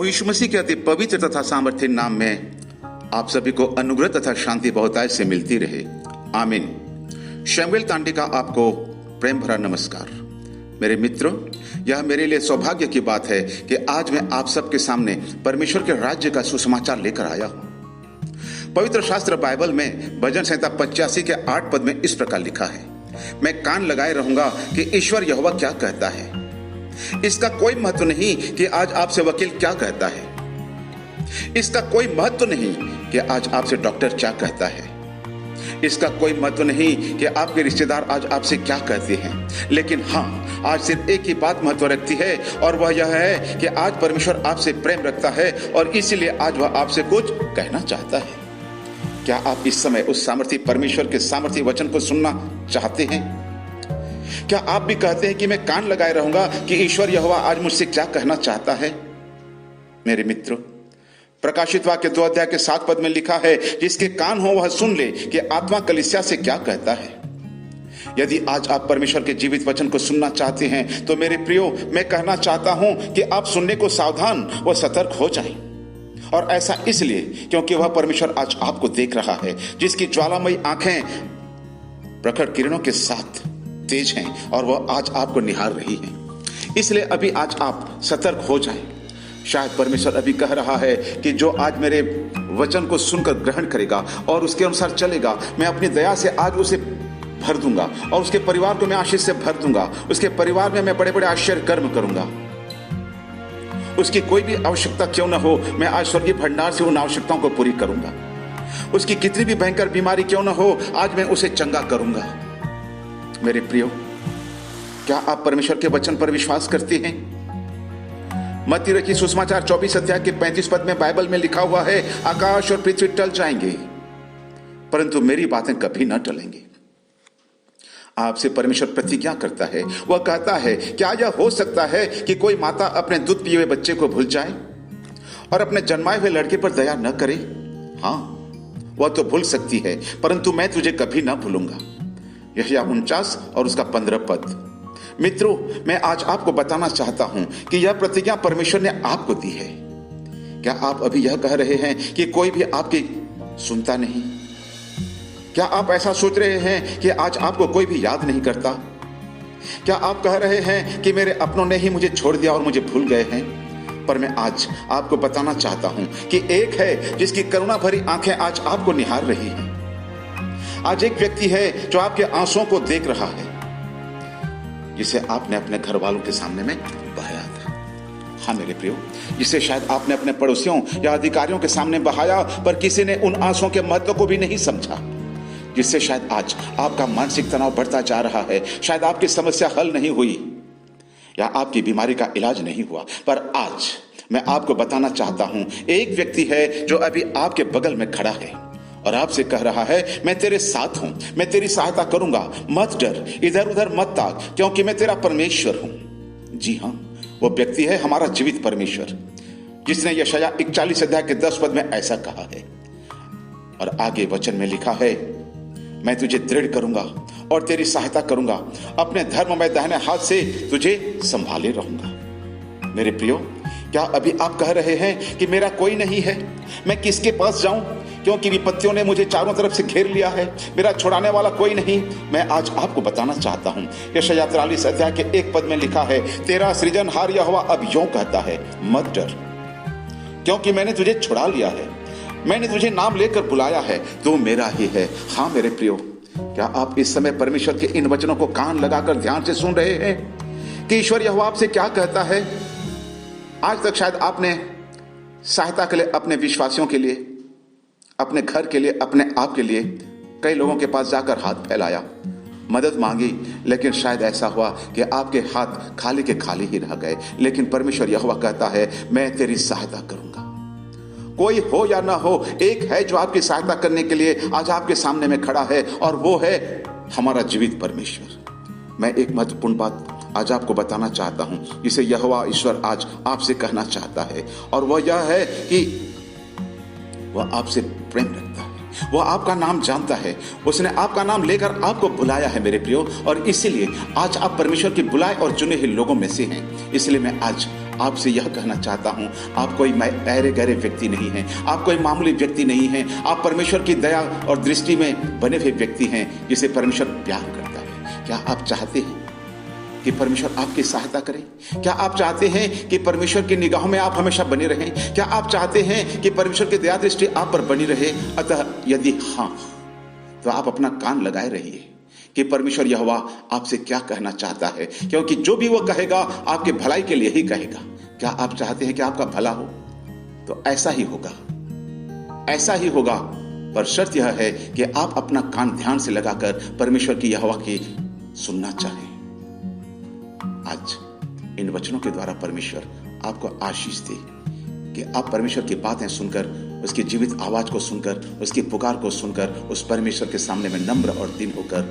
प्रभु यीशु मसीह के अति पवित्र तथा सामर्थ्य नाम में आप सभी को अनुग्रह तथा शांति बहुतायत से मिलती रहे। आमीन। शैमुएल तांडी का आपको प्रेम भरा नमस्कार। मेरे मित्रों, यह मेरे लिए सौभाग्य की बात है कि आज मैं आप सबके सामने परमेश्वर के राज्य का सुसमाचार लेकर आया हूं। पवित्र शास्त्र बाइबल में भजन संहिता 85 के 8 पद में इस प्रकार लिखा है, मैं कान लगाए रहूंगा कि ईश्वर यहोवा क्या कहता है। इसका कोई महत्व नहीं कि आज आपसे वकील क्या कहता है। इसका कोई महत्व नहीं कि आज आपसे डॉक्टर क्या कहता है। इसका कोई महत्व नहीं कि आपके रिश्तेदार आज आपसे क्या कहते हैं। लेकिन हाँ, आज सिर्फ एक ही बात महत्व रखती है और वह यह है कि आज परमेश्वर आपसे प्रेम रखता है और इसीलिए आज वह आपसे कुछ कहना चाहता है। क्या आप इस समय उस सामर्थी परमेश्वर के सामर्थी वचन को सुनना चाहते हैं? क्या आप भी कहते हैं कि मैं कान लगाए रहूंगा कि ईश्वर यहोवा आज मुझसे क्या कहना चाहता है? मेरे मित्रों, प्रकाशित वाक्य 2 अध्याय के 7 पद में लिखा है, जिसके कान हो वह सुन ले कि आत्मा कलीसिया से क्या कहता है। यदि आज आप परमेश्वर के जीवित वचन को सुनना चाहते हैं तो मेरे प्रियो, मैं कहना चाहता हूं कि आप सुनने को सावधान व सतर्क हो जाएं। और ऐसा इसलिए क्योंकि वह परमेश्वर आज आपको देख रहा है, जिसकी ज्वालामयी आंखें प्रखर किरणों के साथ तेज हैं और वह आज आपको निहार रही हैं। इसलिए अभी आज आप सतर्क हो जाएं। शायद परमेश्वर अभी कह रहा है कि जो आज मेरे वचन को सुनकर ग्रहण करेगा और उसके अनुसार चलेगा, मैं अपनी दया से आज उसे भर दूंगा और उसके परिवार को मैं आशीष से भर दूंगा। उसके परिवार में मैं बड़े बड़े आश्चर्य कर्म करूंगा। उसकी कोई भी आवश्यकता क्यों न हो, मैं आज स्वर्गीय भंडार से उन आवश्यकताओं को पूरी करूंगा। उसकी कितनी भी भयंकर बीमारी क्यों न हो, आज मैं उसे चंगा करूंगा। मेरे प्रियो, क्या आप परमेश्वर के वचन पर विश्वास करते हैं? मत्ती रखी सुसमाचार 24 अध्याय के 35 पद में बाइबल में लिखा हुआ है, आकाश और पृथ्वी टल जाएंगे परंतु मेरी बातें कभी न टलेंगी। आपसे परमेश्वर प्रतिज्ञा करता है। वह कहता है, क्या यह हो सकता है कि कोई माता अपने दूध पिए हुए बच्चे को भूल जाए और अपने जन्माए हुए लड़के पर दया न करे? हाँ, वह तो भूल सकती है, परंतु मैं तुझे कभी न भूलूंगा। यशायाह 49 और उसका 15 पद। मित्रों, मैं आज आपको बताना चाहता हूं कि यह प्रतिज्ञा परमेश्वर ने आपको दी है। क्या आप अभी यह कह रहे हैं कि कोई भी आपकी सुनता नहीं? क्या आप ऐसा सोच रहे हैं कि आज आपको कोई भी याद नहीं करता? क्या आप कह रहे हैं कि मेरे अपनों ने ही मुझे छोड़ दिया और मुझे भूल गए हैं? पर मैं आज आपको बताना चाहता हूं कि एक है जिसकी करुणा भरी आंखें आज आपको निहार रही हैं। आज एक व्यक्ति है जो आपके आंसुओं को देख रहा है, जिसे आपने अपने घर वालों के सामने में बहाया था। हाँ मेरे प्रियो, जिसे शायद आपने अपने पड़ोसियों या अधिकारियों के सामने बहाया, पर किसी ने उन आंसुओं के महत्व को भी नहीं समझा। जिससे शायद आज आपका मानसिक तनाव बढ़ता जा रहा है, शायद आपकी समस्या हल नहीं हुई या आपकी बीमारी का इलाज नहीं हुआ। पर आज मैं आपको बताना चाहता हूं, एक व्यक्ति है जो अभी आपके बगल में खड़ा है और आपसे कह रहा है, मैं तेरे साथ हूं, मैं तेरी सहायता करूंगा, मत डर, इधर उधर मत ताक, क्योंकि मैं तेरा परमेश्वर हूं। जी हां, वो व्यक्ति है हमारा जीवित परमेश्वर, जिसने यशायाह 41 अध्याय के 10 पद में ऐसा कहा है। और आगे वचन में लिखा है, मैं तुझे दृढ़ करूंगा और तेरी सहायता करूंगा, अपने धर्ममय दाहिने हाथ से तुझे संभाले रहूंगा। मेरे प्रियो, क्या अभी आप कह रहे हैं कि मेरा कोई नहीं है, मैं किसके पास जाऊं, क्योंकि विपत्तियों ने मुझे चारों तरफ से घेर लिया है, मेरा छुड़ाने वाला कोई नहीं? मैं आज आपको बताना चाहता हूं, यशायाह 43 अध्याय के 1 पद में लिखा है, तेरा सृजनहार यहोवा अब यूं कहता है, मत डर, क्योंकि मैंने तुझे छुड़ा लिया है, मैंने तुझे नाम लेकर बुलाया है, तू मेरा ही है। हाँ मेरे प्रियो, क्या आप इस समय परमेश्वर के इन वचनों को कान लगाकर ध्यान से सुन रहे हैं कि ईश्वर यहोवा आपसे क्या कहता है? आज तक शायद आपने सहायता के लिए, अपने विश्वासियों के लिए, अपने घर के लिए, अपने आप के लिए कई लोगों के पास जाकर हाथ फैलाया, मदद मांगी, लेकिन शायद ऐसा हुआ कि आपके हाथ खाली के खाली ही रह गए। लेकिन परमेश्वर यहोवा कहता है, मैं तेरी सहायता करूंगा। कोई हो या ना हो, एक है जो आपकी सहायता करने के लिए आज आपके सामने में खड़ा है, और वो है हमारा जीवित परमेश्वर। मैं एक महत्वपूर्ण बात आज आपको बताना चाहता हूं, जिसे यहोवा ईश्वर आज आपसे कहना चाहता है, और वह यह है कि वह आपसे प्रेम रखता है, वह आपका नाम जानता है, उसने आपका नाम लेकर आपको बुलाया है मेरे प्रियो। और इसीलिए आज आप परमेश्वर के बुलाए और चुने हुए लोगों में से हैं। इसलिए मैं आज आपसे यह कहना चाहता हूं, आप कोई ऐरे गहरे व्यक्ति नहीं हैं, आप कोई मामूली व्यक्ति नहीं हैं, आप परमेश्वर की दया और दृष्टि में बने हुए व्यक्ति हैं जिसे परमेश्वर प्यार करता है। क्या आप चाहते हैं कि परमेश्वर आपकी सहायता करे? क्या आप चाहते हैं कि परमेश्वर की निगाहों में आप हमेशा बने रहें? क्या आप चाहते हैं कि परमेश्वर की दया दृष्टि आप पर बनी रहे? अतः यदि हाँ, तो आप अपना कान लगाए रहिए कि परमेश्वर यहोवा आपसे क्या कहना चाहता है, क्योंकि जो भी वो कहेगा आपके भलाई के लिए ही कहेगा। क्या आप चाहते हैं कि आपका भला हो? तो ऐसा ही होगा, ऐसा ही होगा, पर शर्त यह है कि आप अपना कान ध्यान से लगाकर परमेश्वर की यहोवा की सुनना चाहें। आज इन वचनों के द्वारा परमेश्वर आपको आशीष दे कि आप परमेश्वर की बातें सुनकर, उसकी जीवित आवाज को सुनकर, उसकी पुकार को सुनकर उस परमेश्वर के सामने में नम्र और दीन होकर